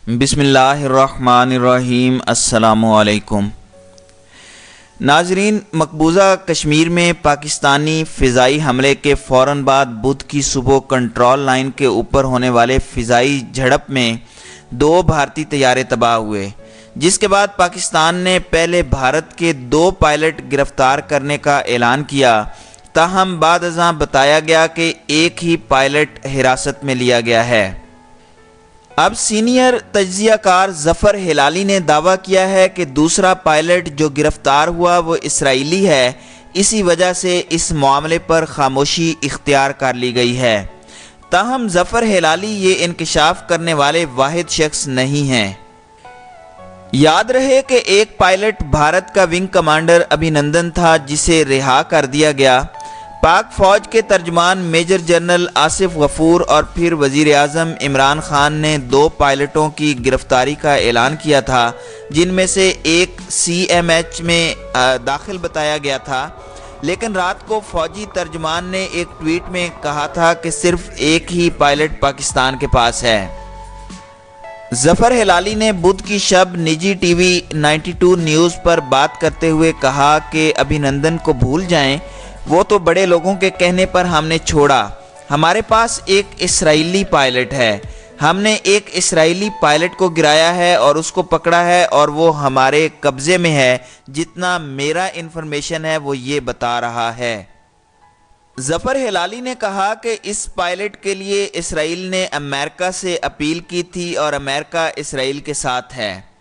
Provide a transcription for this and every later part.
बिस्मिल्लाहिर्रहमानिर्रहीम। अस्सलामु अलैकुम नाजरीन, मकबूजा कश्मीर में पाकिस्तानी फ़िज़ाई हमले के फ़ौरन बाद बुध की सुबह कंट्रोल लाइन के ऊपर होने वाले फ़िज़ाई झड़प में 2 भारतीय तैयारे तबाह हुए, जिसके बाद पाकिस्तान ने पहले भारत के 2 पायलट गिरफ्तार करने का ऐलान किया। ताहम बाद अज़ां बताया गया कि एक ही पायलट हिरासत में लिया गया है। अब सीनियर तज्ज़ियाकार ज़फ़र हिलाली ने दावा किया है कि दूसरा पायलट जो गिरफ्तार हुआ वो इसराइली है। इसी वजह से इस मामले पर खामोशी इख्तियार कर ली गई है। ताहम ज़फ़र हिलाली ये इंकशाफ करने वाले वाहिद शख्स नहीं हैं। याद रहे कि एक पायलट भारत का विंग कमांडर अभिनंदन था, जिसे रिहा कर दिया गया। पाक फ़ौज के तर्जमान मेजर जनरल आसिफ गफूर और फिर वज़ीर आज़म इमरान खान ने 2 पायलटों की गिरफ्तारी का ऐलान किया था, जिनमें से एक CMH में दाखिल बताया गया था। लेकिन रात को फ़ौजी तर्जमान ने एक ट्वीट में कहा था कि सिर्फ एक ही पायलट पाकिस्तान के पास है। ज़फ़र हिलाली ने बुध की शब निजी TV 92 न्यूज़ पर बात करते हुए कहा कि अभिनंदन को भूल जाएं, वो तो बड़े लोगों के कहने पर हमने छोड़ा। हमारे पास एक इस्राएली पायलट है, हमने एक इस्राएली पायलट को गिराया है और उसको पकड़ा है और वो हमारे कब्ज़े में है। जितना मेरा इन्फॉर्मेशन है वो ये बता रहा है। ज़फ़र हिलाली ने कहा कि इस पायलट के लिए इसराइल ने अमेरिका से अपील की थी और अमेरिका इसराइल के साथ है।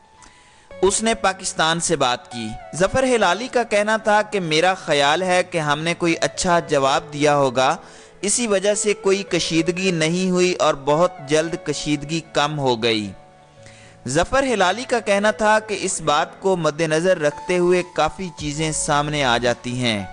उसने पाकिस्तान से बात की। ज़फ़र हिलाली का कहना था कि मेरा ख्याल है कि हमने कोई अच्छा जवाब दिया होगा, इसी वजह से कोई कशीदगी नहीं हुई और बहुत जल्द कशीदगी कम हो गई। ज़फ़र हिलाली का कहना था कि इस बात को मद्देनज़र रखते हुए काफ़ी चीज़ें सामने आ जाती हैं।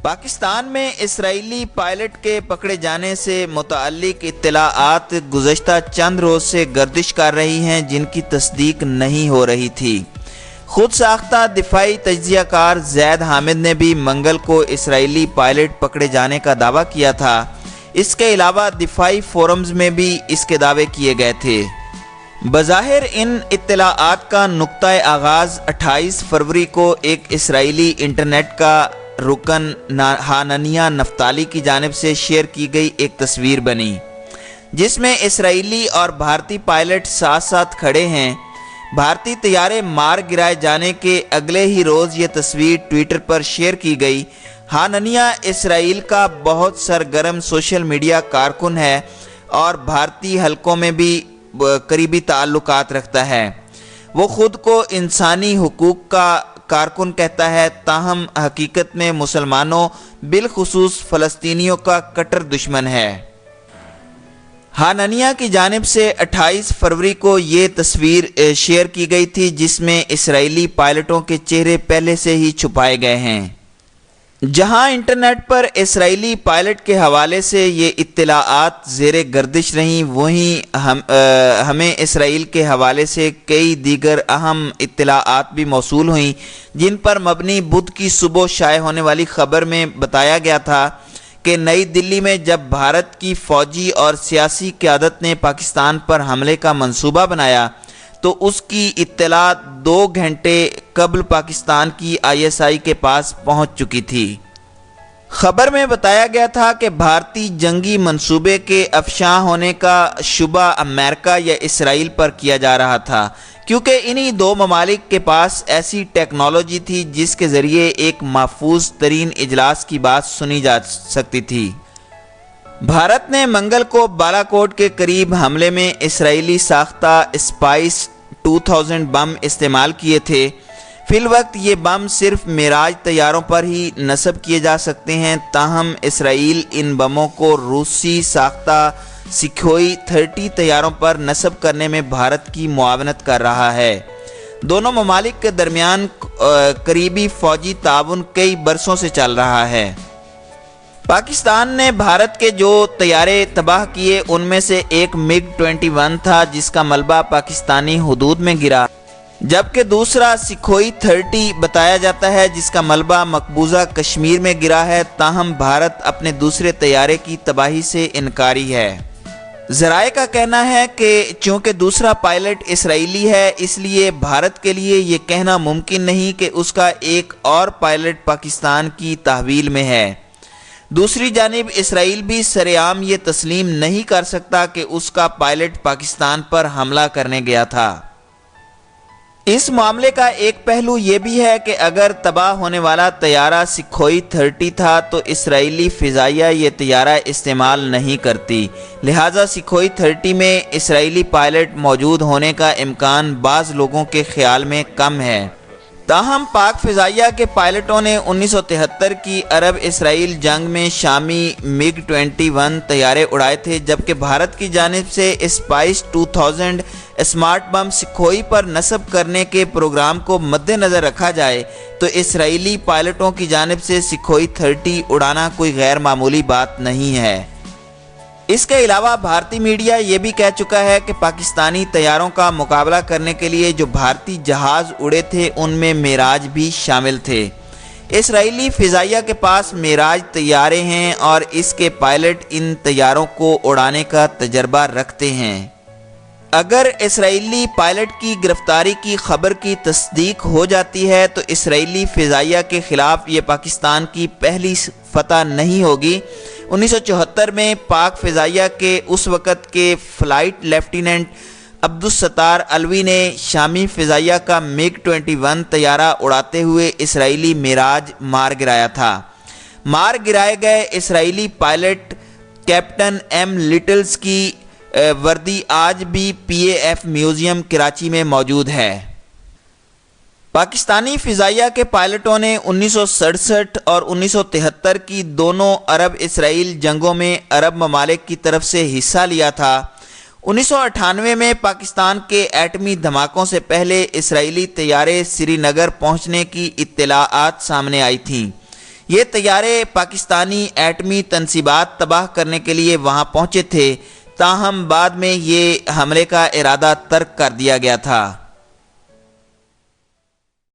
पाकिस्तान में इस्राएली पायलट के पकड़े जाने से मुताल्लिक इत्तलाआत गुज़श्ता चंद रोज़ से गर्दिश कर रही हैं, जिनकी तस्दीक नहीं हो रही थी। खुद साख्ता दिफाई तज्ज़ियाकार ज़ैद हामिद ने भी मंगल को इस्राएली पायलट पकड़े जाने का दावा किया था। इसके अलावा दिफाई फोरम्स में भी इसके दावे किए गए थे। बज़ाहिर इन इत्तलाआत का नुक्ता आगाज़ 28 फरवरी को एक इस्राएली इंटरनेट का रुकन हाननिया नफ्ताली की जानिब से शेयर की गई एक तस्वीर बनी, जिसमें इसराइली और भारतीय पायलट साथ साथ खड़े हैं। भारतीय तैयारे मार गिराए जाने के अगले ही रोज़ ये तस्वीर ट्विटर पर शेयर की गई। हाननिया इसराइल का बहुत सरगर्म सोशल मीडिया कारकुन है और भारतीय हलकों में भी करीबी ताल्लुकात रखता है। वो खुद को इंसानी हुकूक का कारकुन कहता है, ताहम हकीकत में मुसलमानों बिलखुसूस फ़लस्तीनियों का कट्टर दुश्मन है। हाननिया की जानिब से 28 फरवरी को ये तस्वीर शेयर की गई थी, जिसमें इसराइली पायलटों के चेहरे पहले से ही छुपाए गए हैं। जहां इंटरनेट पर इसराइली पायलट के हवाले से ये इत्तलाआत ज़ेरे गर्दिश रहीं, वहीं हमें इसराइल के हवाले से कई दीगर अहम इत्तलाआत भी मौसूल हुई, जिन पर मबनी बुध की सुबह शाये होने वाली खबर में बताया गया था कि नई दिल्ली में जब भारत की फ़ौजी और सियासी क़यादत ने पाकिस्तान पर हमले का मंसूबा बनाया तो उसकी इत्तला 2 घंटे कबल पाकिस्तान की ISI के पास पहुंच चुकी थी। खबर में बताया गया था कि भारतीय जंगी मंसूबे के अफशां होने का शुबा अमेरिका या इसराइल पर किया जा रहा था, क्योंकि इन्हीं 2 ममालिक के पास ऐसी टेक्नोलॉजी थी जिसके ज़रिए एक महफूज तरीन इजलास की बात सुनी जा सकती थी। भारत ने मंगल को बालाकोट के करीब हमले में इसराइली साख्ता स्पाइस 2000 बम इस्तेमाल किए थे। फिलवक्त ये बम सिर्फ मिराज तैयारों पर ही नस्ब किए जा सकते हैं। ताहम इसराइल इन बमों को रूसी साख्ता सुखोई 30 तैयारों पर नस्ब करने में भारत की मुआवनत कर रहा है। दोनों ममालिक के दरमियान करीबी फ़ौजी ताउन कई बरसों से चल रहा है। पाकिस्तान ने भारत के जो तैयारे तबाह किए उनमें से एक MiG-21 था, जिसका मलबा पाकिस्तानी हुदूद में गिरा, जबकि दूसरा सुखोई 30 बताया जाता है, जिसका मलबा मकबूजा कश्मीर में गिरा है। ताहम भारत अपने दूसरे तैयारे की तबाही से इनकारी है। ذرائع کا کہنا ہے کہ چونکہ دوسرا پائلٹ اسرائیلی ہے، اس لیے بھارت کے لیے یہ کہنا ممکن نہیں کہ اس کا ایک اور پائلٹ پاکستان کی تحویل میں ہے۔ دوسری جانب اسرائیل بھی سرعام یہ تسلیم نہیں کر سکتا کہ اس کا پائلٹ پاکستان پر حملہ کرنے گیا تھا۔ اس معاملے کا ایک پہلو یہ بھی ہے کہ اگر تباہ ہونے والا طیارہ سکھوئی 30 تھا تو اسرائیلی فضائیہ یہ طیارہ استعمال نہیں کرتی، لہٰذا سکھوئی 30 میں اسرائیلی پائلٹ موجود ہونے کا امکان بعض لوگوں کے خیال میں کم ہے۔ تاہم پاک فضائیہ کے پائلٹوں نے 1973 کی عرب اسرائیل جنگ میں شامی MiG 21 طیارے اڑائے تھے، جبکہ بھارت کی جانب سے اسپائس 2000 اسمارٹ بم سکھوئی پر نصب کرنے کے پروگرام کو مد نظر رکھا جائے تو اسرائیلی پائلٹوں کی جانب سے سکھوئی 30 اڑانا کوئی غیر معمولی بات نہیں ہے۔ اس کے علاوہ بھارتی میڈیا یہ بھی کہہ چکا ہے کہ پاکستانی طیاروں کا مقابلہ کرنے کے لیے جو بھارتی جہاز اڑے تھے ان میں معراج بھی شامل تھے۔ اسرائیلی فضائیہ کے پاس معراج طیارے ہیں اور اس کے پائلٹ ان طیاروں کو اڑانے کا تجربہ رکھتے ہیں۔ اگر اسرائیلی پائلٹ کی گرفتاری کی خبر کی تصدیق ہو جاتی ہے تو اسرائیلی فضائیہ کے خلاف یہ پاکستان کی پہلی فتح نہیں ہوگی۔ 1974 میں پاک فضائیہ کے اس وقت کے فلائٹ لیفٹیننٹ عبدالستار علوی نے شامی فضائیہ کا MiG 21 طیارہ اڑاتے ہوئے اسرائیلی معراج مار گرایا تھا۔ مار گرائے گئے اسرائیلی پائلٹ کیپٹن M لٹلز کی وردی آج بھی PAF میوزیم کراچی میں موجود ہے۔ پاکستانی فضائیہ کے پائلٹوں نے 1967 اور 1973 کی دونوں عرب اسرائیل جنگوں میں عرب ممالک کی طرف سے حصہ لیا تھا۔ 1998 میں پاکستان کے ایٹمی دھماکوں سے پہلے اسرائیلی طیارے سری نگر پہنچنے کی اطلاعات سامنے آئی تھیں۔ یہ طیارے پاکستانی ایٹمی تنصیبات تباہ کرنے کے لیے وہاں پہنچے تھے، تاہم بعد میں یہ حملے کا ارادہ ترک کر دیا گیا تھا۔